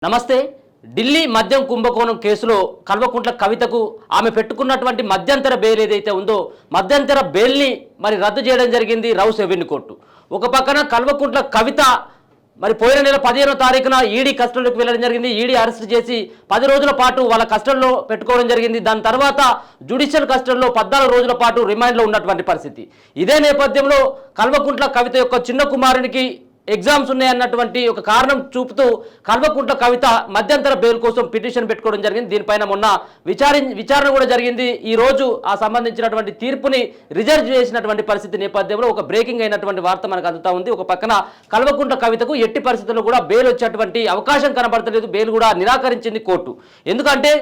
నమస్తే. ఢిల్లీ మద్యం కుంభకోణం కేసులో కల్వకుంట్ల కవితకు ఆమె పెట్టుకున్నటువంటి మధ్యంతర బెయిల్ ఏదైతే ఉందో మధ్యంతర బెయిల్ని మరి రద్దు చేయడం జరిగింది రౌస్ రెవెన్యూ కోర్టు. ఒక పక్కన కల్వకుంట్ల కవిత మరి పోయిన నెల 15వ తారీఖున ఈడీ కస్టడీలోకి వెళ్ళడం జరిగింది. ఈడీ అరెస్ట్ చేసి 10 రోజుల పాటు వాళ్ళ కస్టడీలో పెట్టుకోవడం జరిగింది. దాని తర్వాత జ్యుడిషియల్ కస్టడీలో 14 రోజుల పాటు రిమాండ్లో ఉన్నటువంటి పరిస్థితి. ఇదే నేపథ్యంలో కల్వకుంట్ల కవిత యొక్క చిన్న కుమారునికి ఎగ్జామ్స్ ఉన్నాయన్నటువంటి ఒక కారణం చూపుతూ కల్వకుంట్ల కవిత మధ్యంతర బెయిల్ కోసం పిటిషన్ పెట్టుకోవడం జరిగింది. దీనిపైన మొన్న విచారణ కూడా జరిగింది. ఈ రోజు ఆ సంబంధించినటువంటి తీర్పుని రిజర్వ్ చేసినటువంటి పరిస్థితి నేపథ్యంలో ఒక బ్రేకింగ్ అయినటువంటి వార్త మనకు అందుతా ఉంది. ఒక పక్కన కల్వకుంట్ల కవితకు ఎట్టి పరిస్థితుల్లో కూడా బెయిల్ వచ్చేటువంటి అవకాశం కనబడతలేదు. బెయిల్ కూడా నిరాకరించింది కోర్టు. ఎందుకంటే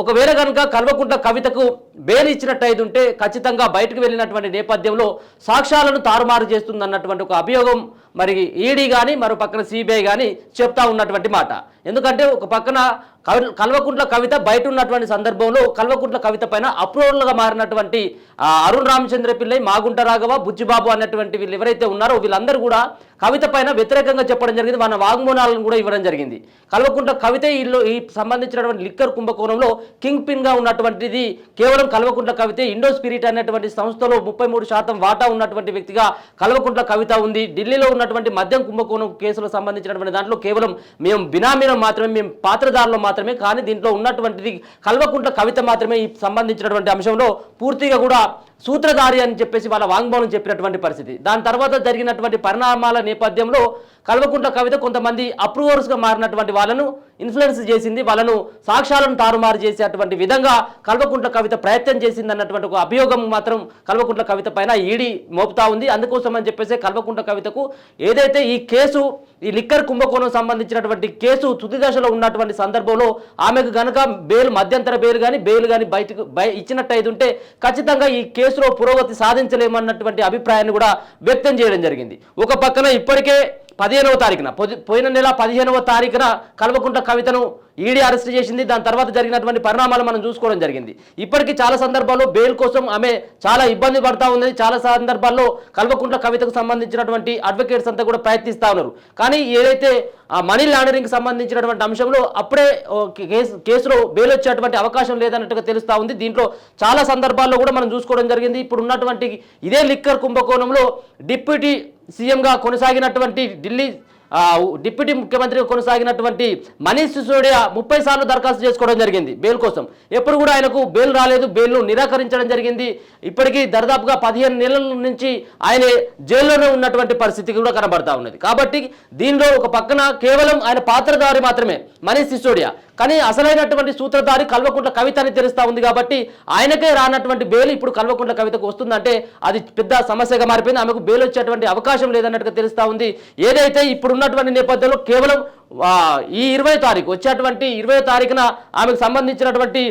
ఒకవేళ కనుక కల్వకుంట్ల కవితకు బెయిల్ ఇచ్చినట్టయితే ఉంటే ఖచ్చితంగా బయటకు వెళ్ళినటువంటి నేపథ్యంలో సాక్ష్యాలను తారుమారు చేస్తుంది అన్నటువంటి ఒక అభియోగం మరి ఈడీ కానీ మరో పక్కన సిబిఐ కానీ చెప్తా ఉన్నటువంటి మాట. ఎందుకంటే ఒక పక్కన కల్వకుంట్ల కవిత బయట ఉన్నటువంటి సందర్భంలో కల్వకుంట్ల కవిత పైన అప్రూవల్గా మారినటువంటి అరుణ్ రామచంద్ర పిల్లై, మాగుంట రాఘవ, బుచ్చిబాబు అన్నటువంటి వీళ్ళు ఎవరైతే ఉన్నారో వీళ్ళందరూ కూడా కవిత పైన వ్యతిరేకంగా చెప్పడం జరిగింది. మన వాగ్మూలాలను కూడా ఇవ్వడం జరిగింది. కల్వకుంట్ల కవిత ఈ సంబంధించినటువంటి లిక్కర్ కుంభకోణంలో కింగ్ పిన్ గా ఉన్నటువంటిది కేవలం కల్వకుంట్ల కవితే. ఇండో స్పిరిట్ అనేటువంటి సంస్థలో 33% వాటా ఉన్నటువంటి వ్యక్తిగా కల్వకుంట్ల కవిత ఉంది. ఢిల్లీలో ఉన్నటువంటి మద్యం కుంభకోణం కేసులకు సంబంధించినటువంటి దాంట్లో కేవలం మేము బినామీలం మాత్రమే, మేము పాత్రదారులు మాత్రమే, కానీ దీంట్లో ఉన్నటువంటిది కల్వకుంట్ల కవిత మాత్రమే. ఈ సంబంధించినటువంటి అంశంలో పూర్తిగా కూడా సూత్రధారి అని చెప్పేసి వాళ్ళ వాంగ్మూలం చెప్పినటువంటి పరిస్థితి. దాని తర్వాత జరిగినటువంటి పరిణామాల నేపథ్యంలో కల్వకుంట్ల కవిత కొంతమంది అప్రూవర్స్గా మారినటువంటి వాళ్ళను ఇన్ఫ్లుయెన్స్ చేసింది, వాళ్ళను సాక్ష్యాలను తారుమారు చేసేటువంటి విధంగా కల్వకుంట్ల కవిత ప్రయత్నం చేసింది అన్నటువంటి ఒక అభియోగం మాత్రం కల్వకుంట్ల కవిత పైన ఈడీ మోపుతా ఉంది. అందుకోసం అని చెప్పేసి కల్వకుంట్ల కవితకు ఏదైతే ఈ కేసు, ఈ లిక్కర్ కుంభకోణం సంబంధించినటువంటి కేసు తుది దశలో ఉన్నటువంటి సందర్భంలో ఆమెకు గనక బెయిల్, మధ్యంతర బెయిల్ కానీ బయటకు ఇచ్చినట్టయితే ఉంటే ఖచ్చితంగా ఈ కేసులో పురోగతి సాధించలేమన్నటువంటి అభిప్రాయాన్ని కూడా వ్యక్తం చేయడం జరిగింది. ఒక పక్కన ఇప్పటికే 15వ తారీఖున పోయిన నెల 15వ తారీఖున కల్వకుంట్ల కవితను ఈడీ అరెస్ట్ చేసింది. దాని తర్వాత జరిగినటువంటి పరిణామాలు మనం చూసుకోవడం జరిగింది. ఇప్పటికీ చాలా సందర్భాల్లో బెయిల్ కోసం ఆమె చాలా ఇబ్బంది పడతా ఉంది. చాలా సందర్భాల్లో కల్వకుంట్ల కవితకు సంబంధించినటువంటి అడ్వకేట్స్ అంతా కూడా ప్రయత్నిస్తూ ఉన్నారు. కానీ ఏదైతే మనీ లాండరింగ్ సంబంధించినటువంటి అంశంలో అప్పుడే కేసులో బెయిల్ వచ్చేటువంటి అవకాశం లేదన్నట్టుగా తెలుస్తూ ఉంది. దీంట్లో చాలా సందర్భాల్లో కూడా మనం చూసుకోవడం జరిగింది. ఇప్పుడు ఉన్నటువంటి ఇదే లిక్కర్ కుంభకోణంలో డిప్యూటీ సీఎంగా కొనసాగినటువంటి ఢిల్లీ డిప్యూటీ ముఖ్యమంత్రిగా కొనసాగినటువంటి మనీష్ సిసోడియా 30 సార్లు దరఖాస్తు చేసుకోవడం జరిగింది బెయిల్ కోసం. ఎప్పుడు కూడా ఆయనకు బెయిల్ రాలేదు, బెయిల్ను నిరాకరించడం జరిగింది. ఇప్పటికీ దరిదాపుగా 15 నెలల నుంచి ఆయన జైల్లోనే ఉన్నటువంటి పరిస్థితి కూడా కనబడతా ఉన్నది. కాబట్టి దీనిలో ఒక పక్కన కేవలం ఆయన పాత్రధారి మాత్రమే మనీష్ సిసోడియా, కానీ అసలైనటువంటి సూత్రధారి కల్వకుంట్ల కవిత అని తెలుస్తూ ఉంది. కాబట్టి ఆయనకే రానటువంటి బెయిల్ ఇప్పుడు కల్వకుంట్ల కవితకు వస్తుందంటే అది పెద్ద సమస్యగా మారిపోయింది. ఆమెకు బెయిల్ వచ్చేటువంటి అవకాశం లేదన్నట్టుగా తెలుస్తూ ఉంది. ఏదైతే ఇప్పుడు ఉన్నటువంటి నేపథ్యంలో కేవలం ఈ 20వ తారీఖు వచ్చేటువంటి 20వ తారీఖున ఆమెకు సంబంధించినటువంటి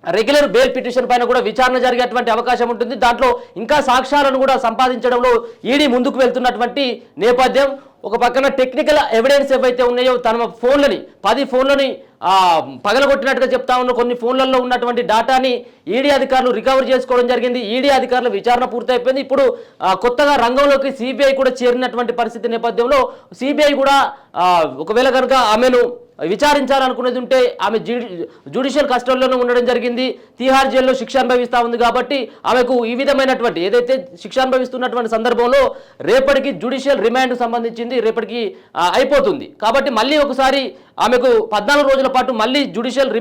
రెగ్యులర్ బెయిల్ పిటిషన్ పైన కూడా విచారణ జరిగేటువంటి అవకాశం ఉంటుంది. దాంట్లో ఇంకా సాక్ష్యాలను కూడా సంపాదించడంలో ఈడీ ముందుకు వెళ్తున్నటువంటి నేపథ్యం. ఒక పక్కన టెక్నికల్ ఎవిడెన్స్ ఏవైతే ఉన్నాయో తన ఫోన్లని 10 ఫోన్లని పగలగొట్టినట్టుగా చెప్తా ఉన్న కొన్ని ఫోన్లలో ఉన్నటువంటి డేటాని ఈడీ అధికారులు రికవర్ చేసుకోవడం జరిగింది. ఈడీ అధికారుల విచారణ పూర్తయిపోయింది. ఇప్పుడు కొత్తగా రంగంలోకి సిబిఐ కూడా చేరినటువంటి పరిస్థితి నేపథ్యంలో సిబిఐ కూడా ఒకవేళ కనుక ఆమెను విచారించాలనుకునేది ఉంటే ఆమె జ్యుడిషియల్ కస్టడీలోనే ఉండడం జరిగింది. తిహార్ జైల్లో శిక్ష అనుభవిస్తూ ఉంది. కాబట్టి ఆమెకు ఈ విధమైనటువంటి ఏదైతే శిక్ష అనుభవిస్తున్నటువంటి సందర్భంలో రేపటికి జ్యుడిషియల్ రిమాండ్కు సంబంధించింది రేపటికి అయిపోతుంది. కాబట్టి మళ్ళీ ఒకసారి ఆమెకు 14 రోజుల పాటు మళ్ళీ జ్యుడిషియల్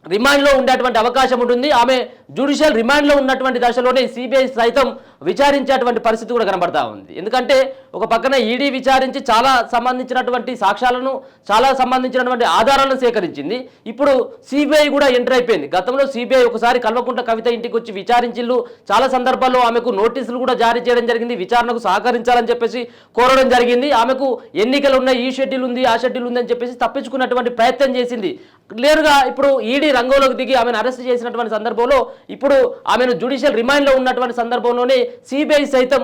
రిమాండ్లో ఉండేటువంటి అవకాశం ఉంటుంది. ఆమె జ్యుడిషియల్ రిమాండ్లో ఉన్నటువంటి దశలోనే సిబిఐ సైతం విచారించేటువంటి పరిస్థితి కూడా కనబడతా ఉంది. ఎందుకంటే ఒక పక్కన ఈడీ విచారించి చాలా సంబంధించినటువంటి సాక్ష్యాలను, చాలా సంబంధించినటువంటి ఆధారాలను సేకరించింది. ఇప్పుడు సిబిఐ కూడా ఎంటర్ అయిపోయింది. గతంలో సిబిఐ ఒకసారి కల్వకుంట్ల కవిత ఇంటికి వచ్చి విచారించిల్లు, చాలా సందర్భాల్లో ఆమెకు నోటీసులు కూడా జారీ చేయడం జరిగింది. విచారణకు సహకరించాలని చెప్పేసి కోరడం జరిగింది. ఆమెకు ఎన్నికలు ఉన్నాయి, ఈ షెడ్యూల్ ఉంది, ఆ షెడ్యూల్ ఉంది అని చెప్పేసి తప్పించుకున్నటువంటి ప్రయత్నం చేసింది. క్లియర్గా ఇప్పుడు ఈడీ రంగంలోకి దిగి ఆమెను అరెస్ట్ చేసినటువంటి సందర్భంలో ఇప్పుడు ఆమెను జ్యుడిషియల్ రిమాండ్లో ఉన్నటువంటి సందర్భంలోనే సిబిఐ సైతం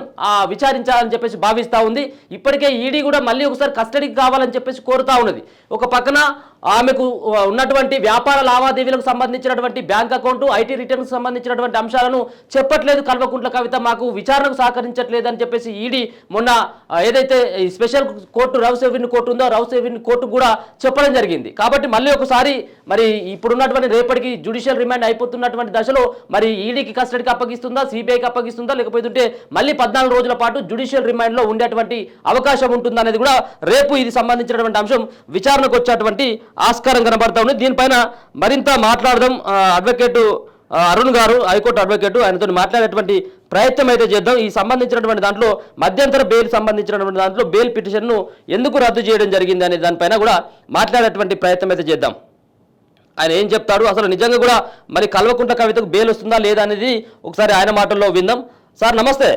విచారించాలని చెప్పేసి భావిస్తూ ఉంది. ఇప్పటికే ఈడీ కూడా మళ్ళీ ఒకసారి కస్టడీకి కావాలని చెప్పేసి కోరుతా ఉన్నది. ఒక పక్కన ఆమెకు ఉన్నటువంటి వ్యాపార లావాదేవీలకు సంబంధించినటువంటి బ్యాంక్ అకౌంట్, ఐటీ రిటర్న్కు సంబంధించినటువంటి అంశాలను చెప్పట్లేదు కల్వకుంట్ల కవిత, మాకు విచారణకు సహకరించట్లేదు అని చెప్పేసి ఈడీ మొన్న ఏదైతే ఈ special court Rouse Avenue court ఉందో రౌస్ ఎవెన్యూ కోర్టు కూడా చెప్పడం జరిగింది. కాబట్టి మళ్ళీ ఒకసారి మరి ఇప్పుడున్నటువంటి రేపటికి జ్యుడిషియల్ రిమాండ్ అయిపోతున్నటువంటి దశలో మరి ఈడీకి కస్టడీకి అప్పగిస్తుందా, సిబిఐకి అప్పగిస్తుందా, లేకపోతే మళ్ళీ 14 రోజుల పాటు జ్యుడిషియల్ రిమాండ్లో ఉండేటువంటి అవకాశం ఉంటుందా అనేది కూడా రేపు ఇది సంబంధించినటువంటి అంశం విచారణకు వచ్చేటువంటి ఆస్కారం కనబడతా ఉంది. దీనిపైన మరింత మాట్లాడదాం. అడ్వకేట్ అరుణ్ గారు, హైకోర్టు అడ్వకేట్, ఆయనతో మాట్లాడేటువంటి ప్రయత్నం అయితే చేద్దాం. ఈ సంబంధించినటువంటి దాంట్లో మధ్యంతర బెయిల్ సంబంధించినటువంటి దాంట్లో బెయిల్ పిటిషన్ను ఎందుకు రద్దు చేయడం జరిగింది అనే దానిపైన కూడా మాట్లాడేటువంటి ప్రయత్నం అయితే చేద్దాం. ఆయన ఏం చెప్తాడు, అసలు నిజంగా కూడా మరి కల్వకుంట్ల కవితకు బెయిల్ వస్తుందా లేదా అనేది ఒకసారి ఆయన మాటల్లో విందాం. సార్ నమస్తే.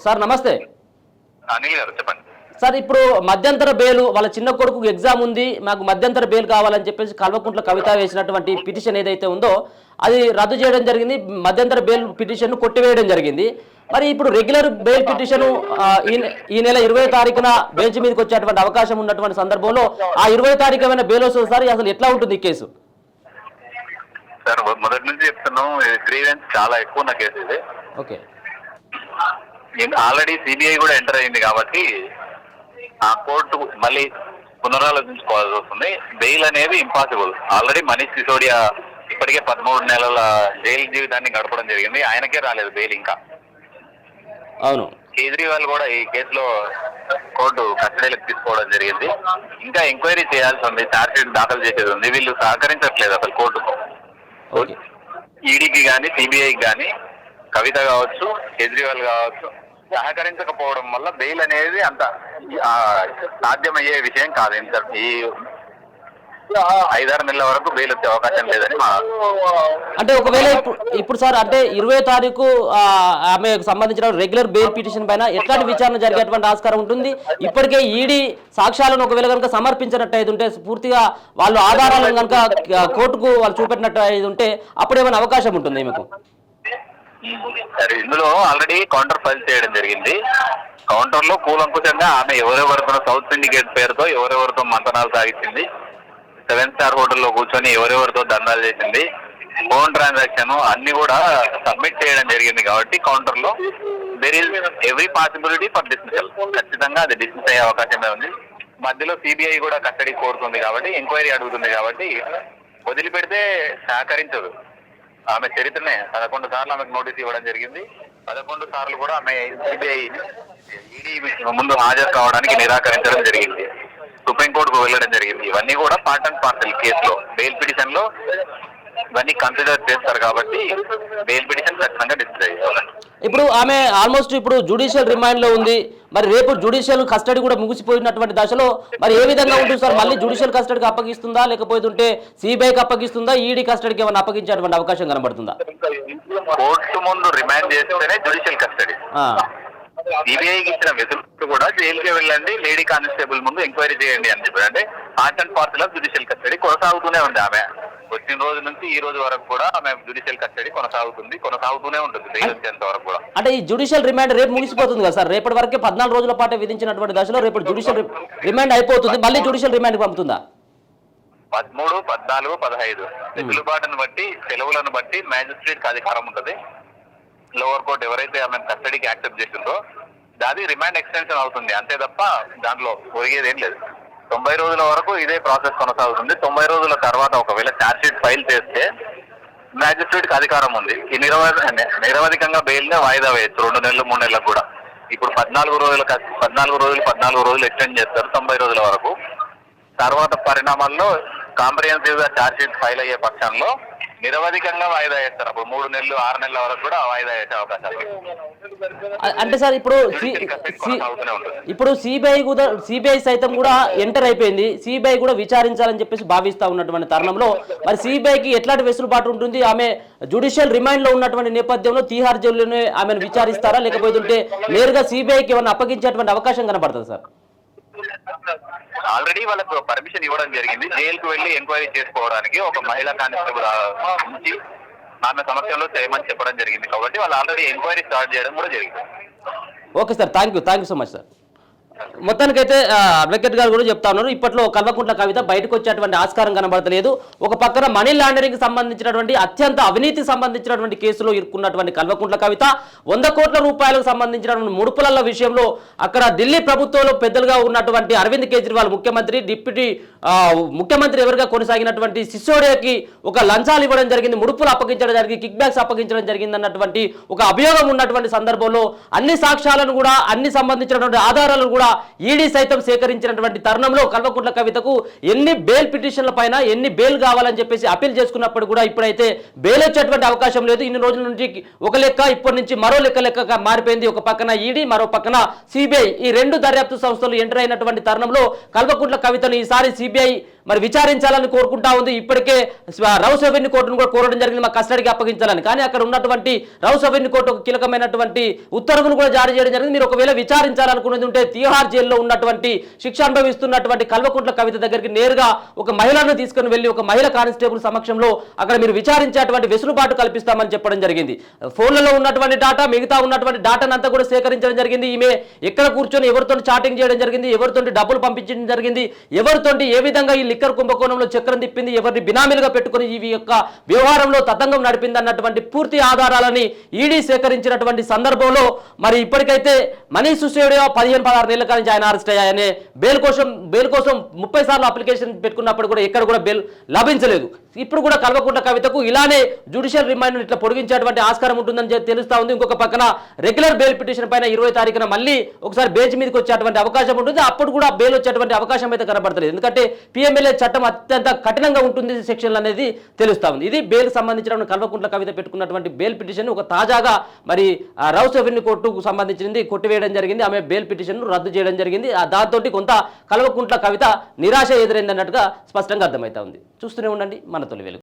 సార్ నమస్తే. అనిల్ గారు చెప్పండి. సార్ ఇప్పుడు మధ్యంతర బెయిల్, వాళ్ళ చిన్న కొడుకు ఎగ్జామ్ ఉంది, మాకు మధ్యంతర బెయిల్ కావాలని చెప్పేసి కల్వకుంట్ల కవిత వేసినటువంటి పిటిషన్ ఏదైతే ఉందో అది రద్దు చేయడం జరిగింది. మధ్యంతర బెయిల్ పిటిషన్ను కొట్టివేయడం జరిగింది. మరి ఇప్పుడు రెగ్యులర్ బెయిల్ పిటిషన్ ఈ నెల 20వ తారీఖున బెంచ్ మీదకి వచ్చేటువంటి అవకాశం ఉన్నటువంటి సందర్భంలో ఆ 20వ తారీఖు ఏమైనా బెయిల్ వస్తుంది సార్? అసలు ఎట్లా ఉంటుంది ఈ కేసు? సార్ మొదటి నుంచి చెప్తున్నాం, గ్రీవెన్స్ చాలా ఎక్కువ ఉన్న కేసు ఇది. ఓకే, ఆల్రెడీ సిబిఐ కూడా ఎంటర్ అయింది కాబట్టి ఆ కోర్టు మళ్ళీ పునరాలోచించుకోవాల్సి వస్తుంది. బెయిల్ అనేది ఇంపాసిబుల్. ఆల్రెడీ మనీష్ సిసోడియా ఇప్పటికే 13 నెలల జైలు జీవితాన్ని గడపడం జరిగింది, ఆయనకే రాలేదు బెయిల్ ఇంకా. అవును, కేజ్రీవాల్ కూడా ఈ కేసులో కోర్టు కస్టడీలోకి తీసుకోవడం జరిగింది. ఇంకా ఎంక్వైరీ చేయాల్సి ఉంది, ఛార్జ్ షీట్ దాఖలు చేసేది ఉంది. వీళ్ళు సహకరించట్లేదు అసలు కోర్టుకు. ఈడీకి కానీ సిబిఐకి కానీ కవిత కావచ్చు, కేజ్రీవాల్ కావచ్చు, సహకరించకపోవడం వల్ల బెయిల్ అనేది అంత సాధ్యమయ్యే విషయం కాదు. ఈ 5-6 నెలల వరకు బెయిల్ వచ్చే అవకాశం లేదని అంటే ఒకవేళ ఇప్పుడు సార్ అంటే 20వ తారీఖు ఆమెకు సంబంధించిన రెగ్యులర్ బెయిల్ పిటిషన్ పైన ఎట్లాంటి విచారణ జరిగేటువంటి ఆస్కారం ఉంటుంది? ఇప్పటికే ఈడీ సాక్ష్యాలను ఒకవేళ కనుక సమర్పించినట్టు ఉంటే, పూర్తిగా వాళ్ళు ఆధారాలను కనుక కోర్టుకు వాళ్ళు చూపెట్టినట్టు అయితే ఉంటే అప్పుడు ఏమైనా అవకాశం ఉంటుంది మీకు? ఇందులో ఆల్రెడీ కౌంటర్ ఫైల్ చేయడం జరిగింది. కౌంటర్ లో కూలంకుశంగా ఆమె ఎవరెవరితో సౌత్ సిండికేట్ పేరుతో ఎవరెవరితో మంతనాలు సాగించింది, 7 స్టార్ హోటల్లో కూర్చొని ఎవరెవరితో దందాలు చేసింది, ఫోన్ ట్రాన్సాక్షన్ అన్ని కూడా సబ్మిట్ చేయడం జరిగింది. కాబట్టి కౌంటర్ లో there is every possibility for dismissal. ఖచ్చితంగా అది డిస్మిస్ అయ్యే అవకాశమే ఉంది. మధ్యలో సిబిఐ కూడా కస్టడీ కోరుతుంది కాబట్టి, ఎంక్వైరీ అడుగుతుంది కాబట్టి వదిలిపెడితే సహకరించదు. ఆమె చరిత్రనే 11 సార్లు ఆమెకు నోటీస్ ఇవ్వడం జరిగింది. 11 సార్లు కూడా ఆమె సిబిఐ ఈడీ ముందు హాజరు కావడానికి నిరాకరించడం జరిగింది. సుప్రీంకోర్టుకు వెళ్ళడం జరిగింది. ఇవన్నీ కూడా పార్ట్ అండ్ పార్సల్ కేసులో బెయిల్ పిటిషన్ లో ఇవన్నీ కన్సిడర్ చేస్తారు కాబట్టి బెయిల్ పిటిషన్ ఖచ్చితంగా డిస్మిస్ అయ్యారు. ఇప్పుడు ఆమె ఆల్మోస్ట్ ఇప్పుడు జ్యుడిషియల్ రిమాండ్ లో ఉంది. మరి రేపు జ్యుడిషియల్ కస్టడీ కూడా ముగిసిపోయినటువంటి దశలో మరి ఏ విధంగా ఉంటుంది సార్? మళ్ళీ జ్యుడిషియల్ కస్టడీకి అప్పగిస్తుందా, లేకపోతే సిబిఐకి అప్పగిస్తుందా, ఈడీ కస్టడీకి ఏమైనా అప్పగించేటువంటి అవకాశం కనబడుతుందా? కోర్టు ముందు రిమాండ్ చేస్తేనే జ్యుడిషియల్ కస్టడీ. సిబిఐకి ఇచ్చిన వెసులు కూడా జైలుకి వెళ్ళండి, లేడీ కానిస్టేబుల్ ముందు ఎంక్వైరీ చేయండి అని చెప్పారు. అంటే part and parcel of judicial custody కొనసాగుతూనే ఉంది. ఆమె వచ్చిన రోజు నుంచి ఈ రోజు వరకు కూడా ఆమె జ్యుడిషియల్ కస్టడీ కొనసాగుతూనే ఉంటుంది బెయిల్ వచ్చేంత వరకు కూడా. అంటే ఈ జ్యుడిషియల్ రిమాండ్ రేపు ముగిసిపోతుంది కదా సార్? రేపటి వరకే 14 రోజుల పాటు విధించినటువంటి దశలో రేపు జ్యుడిషియల్ రిమాండ్ అయిపోతుంది. మళ్ళీ జ్యుడిషియల్ రిమాండ్ పంపుతుందా? 13, 14, 15 వెసులుబాటును బట్టి, సెలవులను బట్టి మ్యాజిస్ట్రేట్ కి అధికారం ఉంటుంది. లోవర్ కోర్టు ఎవరైతే ఆమె కస్టడీకి యాక్సెప్ట్ చేసిందో దాని రిమాండ్ ఎక్స్టెన్షన్ అవుతుంది, అంతే తప్ప దాంట్లో ఒరిగేది ఏం లేదు. 90 రోజుల వరకు ఇదే ప్రాసెస్ కొనసాగుతుంది. 90 రోజుల తర్వాత ఒకవేళ ఛార్జ్ షీట్ ఫైల్ చేస్తే మ్యాజిస్ట్రేట్ కి అధికారం ఉంది. ఈ నిరవధికంగా బెయిల్ నే వాయిదా వేయచ్చు 2 నెలలు 3 నెలలకు కూడా. ఇప్పుడు 14 రోజులు ఎక్స్టెండ్ చేస్తారు 90 రోజుల వరకు. తర్వాత పరిణామాల్లో కాంప్రిహెన్సివ్ గా ఛార్జ్ షీట్ ఫైల్ అయ్యే పక్షంలో నిరవధికంగా వాయిదా వేస్తారు. అప్పుడు 3 నెలలు 6 నెలల వరకు కూడా వాయిదా వేసే అవకాశాలు. అంటే సార్ ఇప్పుడు సిబిఐ సైతం కూడా ఎంటర్ అయిపోయింది. సిబిఐ కూడా విచారించాలని చెప్పేసి భావిస్తా ఉన్నటువంటి తరుణంలో మరి సిబిఐకి ఎట్లాంటి వెసులుబాటు ఉంటుంది? ఆమె జ్యుడిషియల్ రిమాండ్ లో ఉన్నటువంటి నేపథ్యంలో తీహార్ జైలులోనే ఆమెను విచారిస్తారా, లేకపోతే నేరుగా సిబిఐకి ఏమైనా అప్పగించేటువంటి అవకాశం కనబడుతుంది సార్? ఆల్రెడీ వాళ్ళకు పర్మిషన్ ఇవ్వడం జరిగింది జైలుకు వెళ్లి ఎంక్వైరీ చేసుకోవడానికి. ఒక మహిళా కానిస్టేబుల్ నుంచి ఆమె సమక్షంలో చేయమని చెప్పడం జరిగింది కాబట్టి వాళ్ళు ఆల్రెడీ ఎంక్వైరీ స్టార్ట్ చేయడం కూడా జరిగింది. Okay sir, thank you so much sir. మొత్తానికైతే అడ్వకేట్ గారు కూడా చెప్తా ఉన్నారు, ఇప్పట్లో కల్వకుంట్ల కవిత బయటకు వచ్చేటువంటి ఆస్కారం కనబడతలేదు. ఒక పక్కన మనీ లాండరింగ్ సంబంధించినటువంటి అత్యంత అవినీతికి సంబంధించినటువంటి కేసులో ఇరుక్కున్నటువంటి కల్వకుంట్ల కవిత 100 కోట్ల రూపాయలకు సంబంధించినటువంటి ముడుపుల విషయంలో అక్కడ ఢిల్లీ ప్రభుత్వంలో పెద్దలుగా ఉన్నటువంటి అరవింద్ కేజ్రీవాల్ ముఖ్యమంత్రి, డిప్యూటీ ముఖ్యమంత్రి ఎవరుగా కొనసాగినటువంటి సిసోడియాకి ఒక లంచాలు ఇవ్వడం జరిగింది, ముడుపులు అప్పగించడం జరిగింది, కిక్ బ్యాక్స్ అప్పగించడం జరిగింది అన్నటువంటి ఒక అభియోగం ఉన్నటువంటి సందర్భంలో అన్ని సాక్ష్యాలను కూడా, అన్ని సంబంధించినటువంటి ఆధారాలను కూడా ఈడీ సైతం సేకరించినటువంటి తరుణంలో కల్వకుంట్ల కవితకు ఎన్ని బెయిల్ పిటిషన్ల పైన ఎన్ని బెయిల్ కావాలని చెప్పేసి అపీల్ చేసుకున్నప్పుడు కూడా ఇప్పుడైతే బెయిల్ వచ్చేటువంటి అవకాశం లేదు. ఇన్ని రోజుల నుంచి ఒక లెక్క, ఇప్పటి నుంచి మరో లెక్క మారిపోయింది. ఒక పక్కన ఈడీ, మరో పక్కన సిబిఐ, ఈ రెండు దర్యాప్తు సంస్థలు ఎంటర్ అయినటువంటి తరుణంలో కల్వకుంట్ల కవితను ఈసారి సిబిఐ మరి విచారించాలని కోరుకుంటా ఉంది. ఇప్పటికే రౌస్ రెవెన్యూ కోర్టును కూడా కోరడం జరిగింది, మా కస్టడీకి అప్పగించాలని. కానీ అక్కడ ఉన్నటువంటి రౌస్ రెవెన్యూ కోర్టు ఒక కీలకమైనటువంటి ఉత్తర్వును కూడా జారీ చేయడం జరిగింది. మీరు ఒకవేళ విచారించాలనుకునేది ఉంటే తిహార్ జైల్లో ఉన్నటువంటి శిక్ష అనుభవిస్తున్నటువంటి కల్వకుంట్ల కవిత దగ్గరికి నేరుగా ఒక మహిళను తీసుకుని వెళ్ళి ఒక మహిళ కానిస్టేబుల్ సమక్షంలో అక్కడ మీరు విచారించేటువంటి వెసులుబాటు కల్పిస్తామని చెప్పడం జరిగింది. ఫోన్లలో ఉన్నటువంటి డాటా, మిగతా ఉన్నటువంటి డాటాను అంతా కూడా సేకరించడం జరిగింది. ఈమె ఎక్కడ కూర్చొని ఎవరితో చాటింగ్ చేయడం జరిగింది, ఎవరితో డబ్బులు పంపించడం జరిగింది, ఎవరితో ఏ విధంగా ఈ లిక్కర్ కుంభకోణంలో చక్రం తిప్పింది, ఎవరిని బినామీలుగా పెట్టుకుని ఈ యొక్క వ్యవహారంలో తతంగం నడిపింది అన్నటువంటి పూర్తి ఆధారాలని ఈడీ సేకరించినటువంటి సందర్భంలో మరి ఇప్పటికైతే మనీష్ సిసోడియా 15-16 నెలల కాలం నుంచి ఆయన అరెస్ట్ అయ్యాయనే బెయిల్ కోసం 30 సార్లు అప్లికేషన్ పెట్టుకున్నప్పుడు కూడా ఎక్కడ కూడా బెయిల్ లభించలేదు. ఇప్పుడు కూడా కల్వకుంట్ల కవితకు ఇలానే జ్యుడిషియల్ రిమాండ్ ఇట్లా పొడిగించేటువంటి ఆస్కారం ఉంటుందని తెలుస్తా ఉంది. ఇంకొక పక్కన రెగ్యులర్ బెయిల్ పిటిషన్ పైన 20 తారీఖున మళ్ళీ ఒకసారి బెంచ్ మీదకి వచ్చేటువంటి అవకాశం ఉంటుంది. అప్పుడు కూడా బెయిల్ వచ్చేటువంటి అవకాశం అయితే కనబడతలేదు. ఎందుకంటే పిఎంఎల్ఏ చట్టం అత్యంత కఠినంగా ఉంటుంది సెక్షన్లు అనేది తెలుస్తా ఉంది. ఇది బెయిల్ సంబంధించిన కల్వకుంట్ల కవిత పెట్టుకున్నటువంటి బెయిల్ పిటిషన్ ఒక తాజాగా మరి రౌస్ రెవెన్యూ కోర్టుకు సంబంధించింది కొట్టివేయడం జరిగింది. ఆమె బెయిల్ పిటిషన్ రద్దు చేయడం జరిగింది. దాంతో కొంత కల్వకుంట్ల కవిత నిరాశ ఎదురైంది అన్నట్టుగా స్పష్టంగా అర్థమవుతా ఉంది. చూస్తూనే ఉండండి మన తొలి వెలుగు.